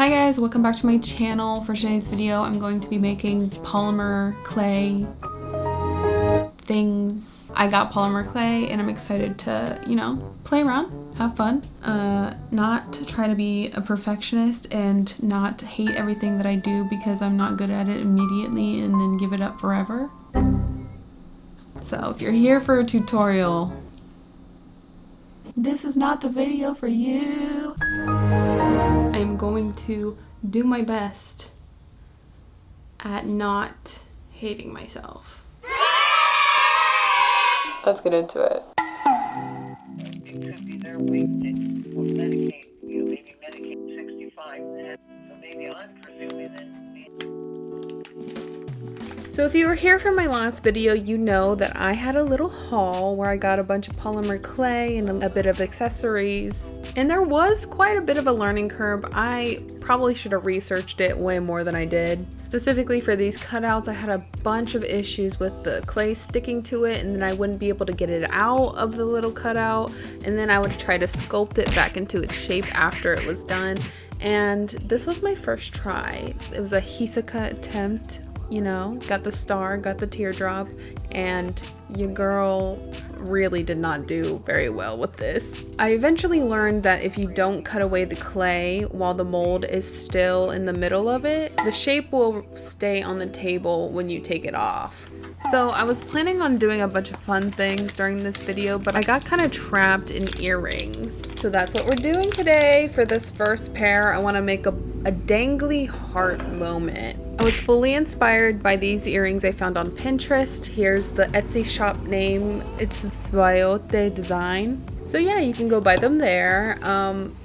Hi guys, welcome back to my channel. For today's video, I'm going to be making polymer clay things. I got polymer clay and I'm excited to, play around, have fun. Not to try to be a perfectionist and not hate everything that I do because I'm not good at it immediately and then give it up forever. So if you're here for a tutorial, this is not the video for you. I'm going to do my best at not hating myself. Let's get into it. It could be their wasted or medicate, maybe medicate 65 then. So maybe I'm presuming that. So if you were here for my last video, you know that I had a little haul where I got a bunch of polymer clay and a bit of accessories. And there was quite a bit of a learning curve. I probably should have researched it way more than I did. Specifically for these cutouts, I had a bunch of issues with the clay sticking to it, and then I wouldn't be able to get it out of the little cutout, and then I would try to sculpt it back into its shape after it was done. And this was my first try. It was a Hisoka attempt. Got the star, got the teardrop, and your girl really did not do very well with this. I eventually learned that if you don't cut away the clay while the mold is still in the middle of it, the shape will stay on the table when you take it off. So I was planning on doing a bunch of fun things during this video, but I got kind of trapped in earrings. So that's what we're doing today. For this first pair, I want to make a dangly heart moment. I was fully inspired by these earrings I found on Pinterest. Here's the Etsy shop name. It's svdko design. So yeah, you can go buy them there.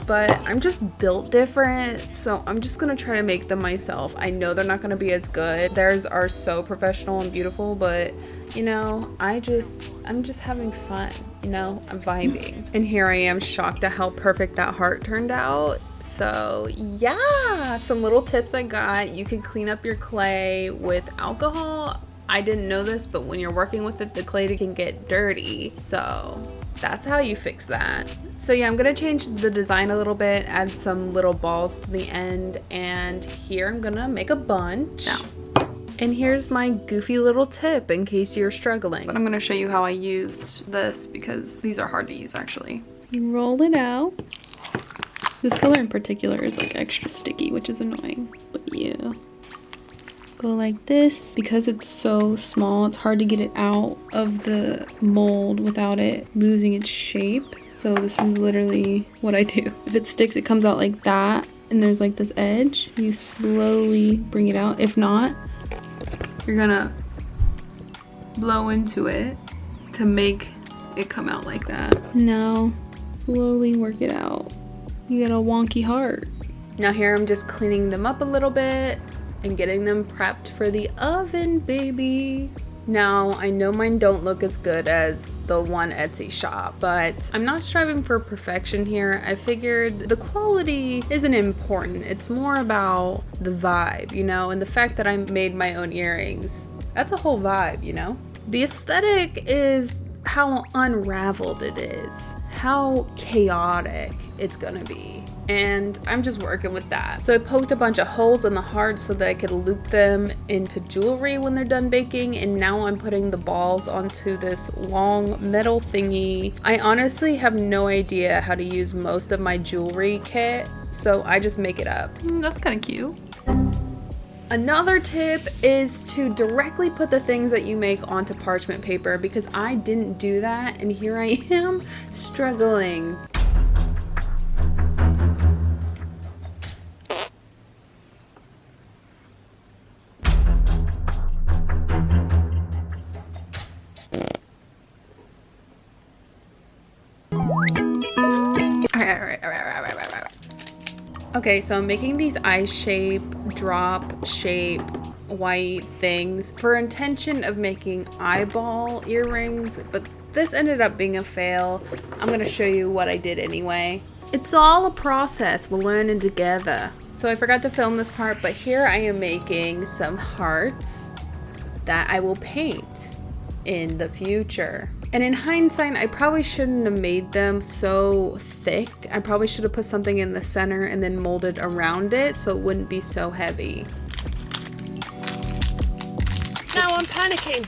But I'm just built different, so I'm just gonna try to make them myself. I know they're not gonna be as good. Theirs are so professional and beautiful, but I'm just having fun, I'm vibing. And here I am shocked at how perfect that heart turned out. So yeah, some little tips I got. You can clean up your clay with alcohol. I didn't know this, but when you're working with it, the clay can get dirty. So that's how you fix that. So yeah, I'm gonna change the design a little bit, add some little balls to the end, and here I'm gonna make a bunch. Now, and here's my goofy little tip in case you're struggling. But I'm gonna show you how I used this because these are hard to use actually. You roll it out. This color in particular is like extra sticky, which is annoying, but yeah. Go like this. Because it's so small, it's hard to get it out of the mold without it losing its shape. So this is literally what I do. If it sticks, it comes out like that, and there's like this edge. You slowly bring it out. If not, you're gonna blow into it to make it come out like that. Now, slowly work it out. You get a wonky heart. Now here I'm just cleaning them up a little bit and getting them prepped for the oven, baby. Now, I know mine don't look as good as the one Etsy shop, but I'm not striving for perfection here. I figured the quality isn't important. It's more about the vibe, and the fact that I made my own earrings. That's a whole vibe, The aesthetic is how unraveled it is, how chaotic it's gonna be. And I'm just working with that. So I poked a bunch of holes in the hearts so that I could loop them into jewelry when they're done baking, and now I'm putting the balls onto this long metal thingy. I honestly have no idea how to use most of my jewelry kit, so I just make it up. That's kind of cute. Another tip is to directly put the things that you make onto parchment paper, because I didn't do that, and here I am struggling. Okay, so I'm making these eye shape, drop shape, white things for intention of making eyeball earrings, but this ended up being a fail. I'm gonna show you what I did anyway. It's all a process, we're learning together. So I forgot to film this part, but here I am making some hearts that I will paint in the future. And in hindsight, I probably shouldn't have made them so thick. I probably should have put something in the center and then molded around it so it wouldn't be so heavy. Now I'm panicking.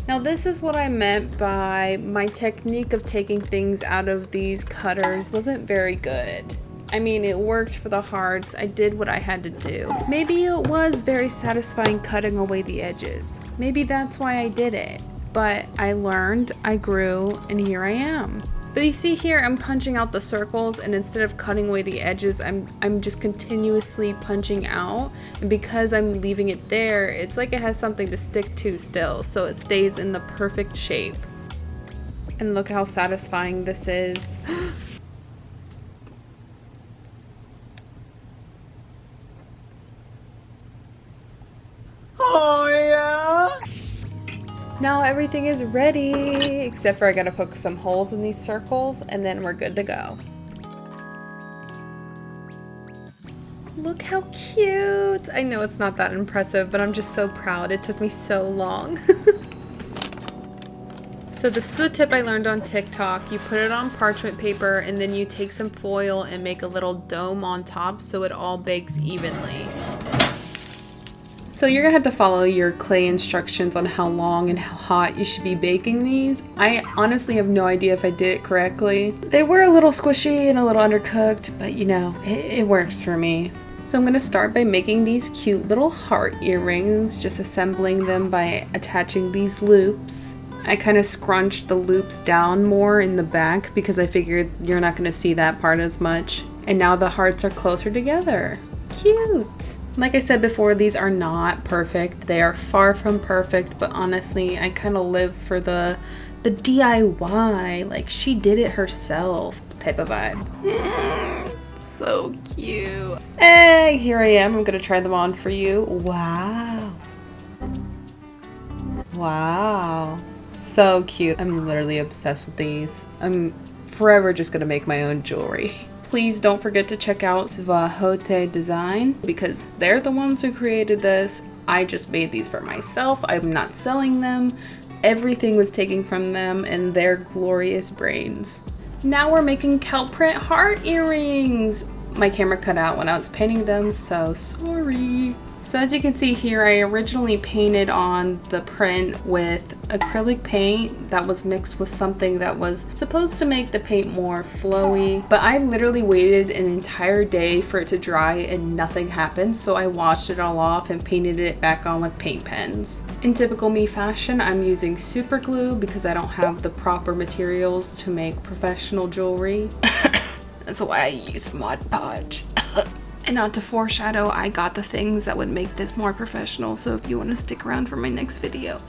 Now this is what I meant by my technique of taking things out of these cutters wasn't very good. I mean, it worked for the hearts. I did what I had to do. Maybe it was very satisfying cutting away the edges. Maybe that's why I did it. But I learned, I grew, and here I am. But you see here, I'm punching out the circles, and instead of cutting away the edges, I'm just continuously punching out. And because I'm leaving it there, it's like it has something to stick to still, so it stays in the perfect shape. And look how satisfying this is. Oh yeah. Now everything is ready, except for I gotta poke some holes in these circles and then we're good to go. Look how cute! I know it's not that impressive, but I'm just so proud. It took me so long. So this is a tip I learned on TikTok. You put it on parchment paper and then you take some foil and make a little dome on top so it all bakes evenly. So you're gonna have to follow your clay instructions on how long and how hot you should be baking these. I honestly have no idea if I did it correctly. They were a little squishy and a little undercooked, but you know, it works for me. So I'm gonna start by making these cute little heart earrings, just assembling them by attaching these loops. I kind of scrunched the loops down more in the back because I figured you're not gonna see that part as much. And now the hearts are closer together. Cute! Like I said before, these are not perfect. They are far from perfect, but honestly, I kind of live for the DIY, like she did it herself type of vibe. So cute. Hey, here I am. I'm gonna try them on for you. Wow. Wow. So cute. I'm literally obsessed with these. I'm forever just gonna make my own jewelry. Please don't forget to check out svdko design because they're the ones who created this. I just made these for myself. I'm not selling them. Everything was taken from them and their glorious brains. Now we're making kelp print heart earrings. My camera cut out when I was painting them, so sorry. So as you can see here, I originally painted on the print with acrylic paint that was mixed with something that was supposed to make the paint more flowy. But I literally waited an entire day for it to dry and nothing happened. So I washed it all off and painted it back on with paint pens. In typical me fashion, I'm using super glue because I don't have the proper materials to make professional jewelry. That's why I use Mod Podge. And not to foreshadow, I got the things that would make this more professional, so if you want to stick around for my next video.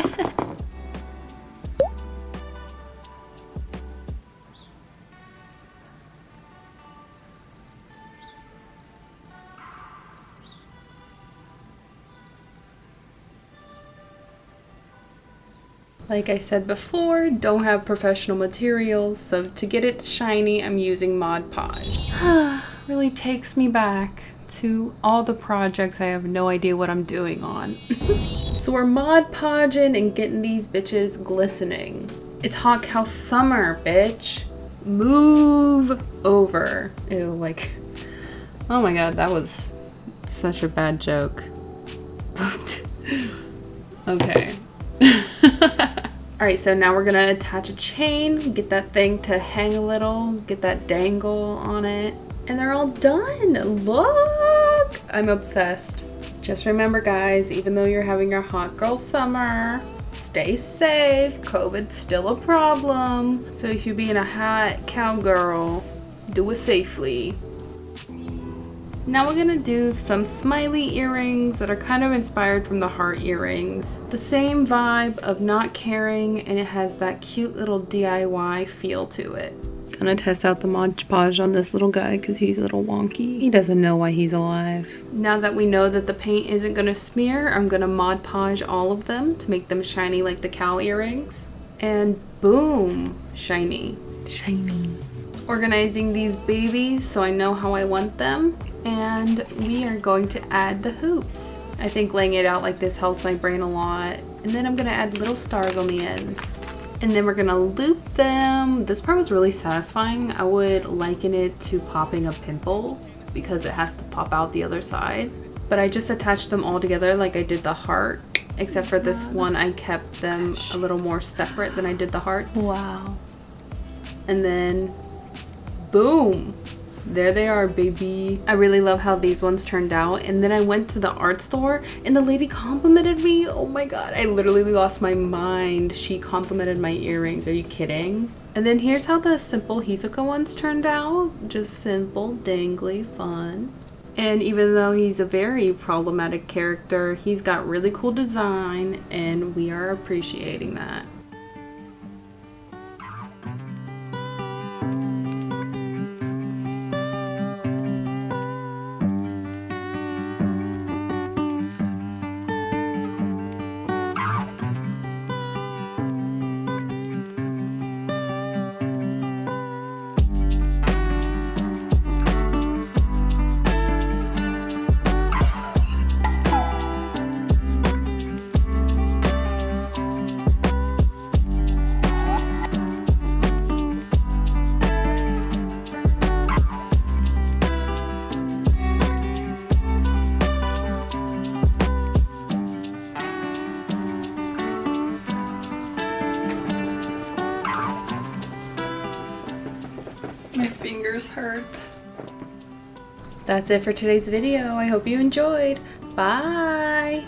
Like I said before, don't have professional materials, so to get it shiny, I'm using Mod Podge. Really takes me back to all the projects I have no idea what I'm doing on. So we're Mod Podging and getting these bitches glistening. It's hot cow summer, bitch. Move over. Ew, like, oh my god, that was such a bad joke. Okay. Alright, so now we're gonna attach a chain, get that thing to hang a little, get that dangle on it. And they're all done. Look! I'm obsessed. Just remember, guys, even though you're having your hot girl summer, stay safe. COVID's still a problem. So if you're being a hot cowgirl, do it safely. Now we're gonna do some smiley earrings that are kind of inspired from the heart earrings. The same vibe of not caring, and it has that cute little DIY feel to it. Gonna test out the Mod Podge on this little guy because he's a little wonky. He doesn't know why he's alive. Now that we know that the paint isn't gonna smear, I'm gonna Mod Podge all of them to make them shiny like the cow earrings. And boom, shiny. Shiny. Organizing these babies so I know how I want them. And we are going to add the hoops. I think laying it out like this helps my brain a lot. And then I'm gonna add little stars on the ends. And then we're gonna loop them. This part was really satisfying. I would liken it to popping a pimple because it has to pop out the other side. But I just attached them all together like I did the heart, except for this one I kept them a little more separate than I did the hearts. Wow. And then boom, there they are, baby. I really love how these ones turned out. And then I went to the art store and the lady complimented me. Oh my god, I literally lost my mind. She complimented my earrings. Are you kidding? And then here's how the simple Hisoka ones turned out. Just simple, dangly, fun. And even though he's a very problematic character, he's got really cool design and we are appreciating that. My fingers hurt. That's it for today's video. I hope you enjoyed. Bye!